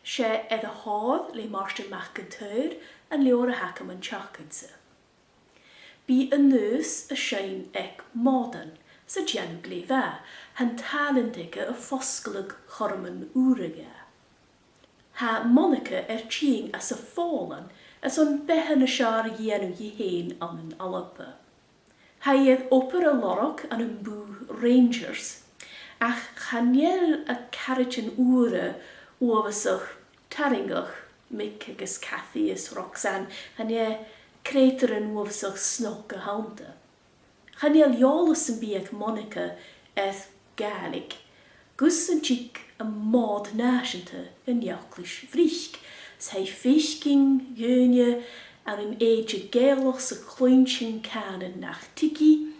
sé a hád le máiste meach an Thòir an leor a hacam an teachcansa. Bí a nus a sein ag mádan, sa deanú gléfa, han talendige a foscalag chorman úrige. Ha Monica tíing as a fálan, as an behan a sear dhéanú i héin an an alapa. Ha iad opera lorok an an bú Rangers, ach chaniel a carritin úre uavasach taringach, Mick agus Cathy is Roxanne, chanie creator an uavasach snog a handa. Chaniel jólas an bí ag Monica eth Gaelic, gus an tík a mád náisianta an neachlis bhrísc, sa fisking, gönje, an an éide géalach sa cloinsin canan nach tiki,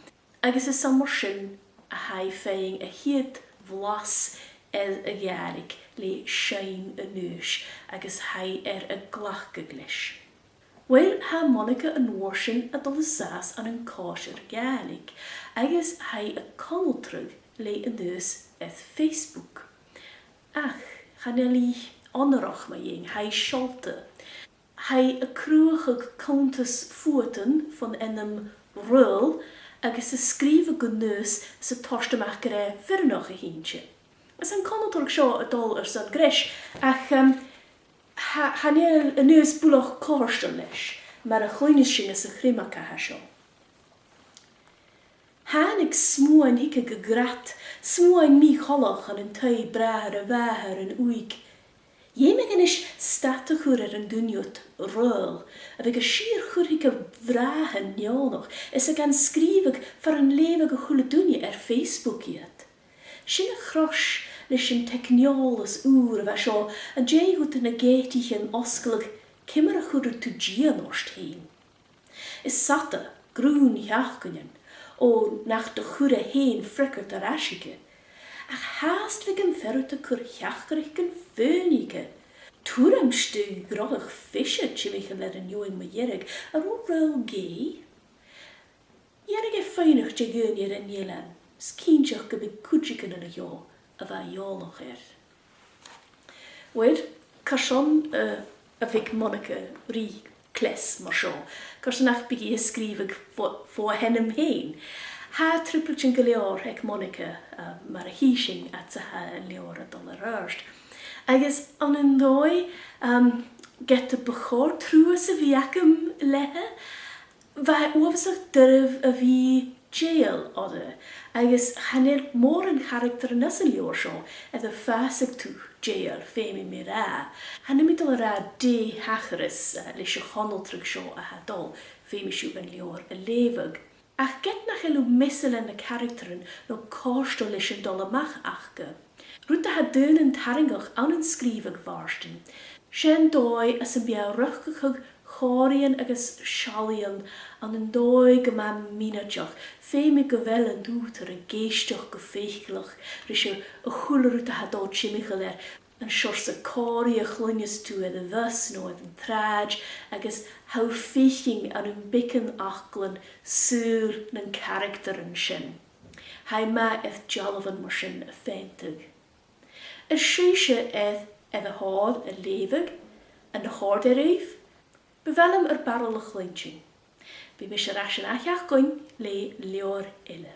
agus is samar sin a hai féing a hiad vlas a Gaelic le sein a nus, agus hai a glachga glis. Wel ha Monica an warsin a dul saas an cáisir Gaelic, agus hai a conultrug le a nus eth Facebook. Ach, chaneli onorach ma jing, hai schalte. Hai a cruachig countess voeten van enam rul, agus a skrive go nus sa torstamach gare virnoch a hintje. As an conultrug seo a dol san grish, ach chanel a nus bulach córstal leis, mar a chluinising as a chrimach a seo. Hanig smoin hikke gegrat, smoin mi cholach an tui braher a waher an uig. Jemegen is statachur an dunjot rul, a vig a schier churhike vragen njonoch, is a gan skrivig for an levige hule dunje Facebook yet. Sin a chrosh lis een techniolus oer wa sjo a jayhut in a getig en oskelig kimmer a churder to gianost heen. Is satte, groen jachkunjen, o nach de chure heen frikkert a raschike. Ach haast vig een verrute kur jachkeriken vönike. Toeram stu grogig fische chimmiche let een joing me jerig, a rol gay. Jerig e feinig jagunjer en jelan, skientjach ge big kudjiken in a jo, a va joloch Wel, karson a vig Monica ri kles mar sjo, karson ach bigi a skrivig voor hennem heen. Ha trippeltjen geleor ag Monica mar a hiishing at sa ha en leor a dollar rörst. Agus an an dói get a bechor truas a viacum lehe, va ovasach durf a vi jail odde. Agus hanel mór an character an as a leor sjo, at a fasig to jail femi mi ra. Hanne mit al ra de hacheris leis a choneltrug sjo a ha dol, femi siw an leor a levig. Ach get nach elu missel en de characteren no kostel leis an dolamach achge. Ruta ha deunen taringach an een skrivig varsten. Shen dói as een bia ruchgechug chorien agus shalien an een dói gema minatjach, femi gewel en doeter en geestjach gefeichelig, risje a chule ruta ha dol chimicheler, en shorse korie glunjes toe en de wus no en traaj, agus hou fiching an een bikken achkelen sur en karakteren shin. Hij ma eth jalovan mar shin a feintig. Er shisha eth a haad a levig, en de haad ereif, bevelum barrel a glintje. Bi mis rashin achach goin le leor ille.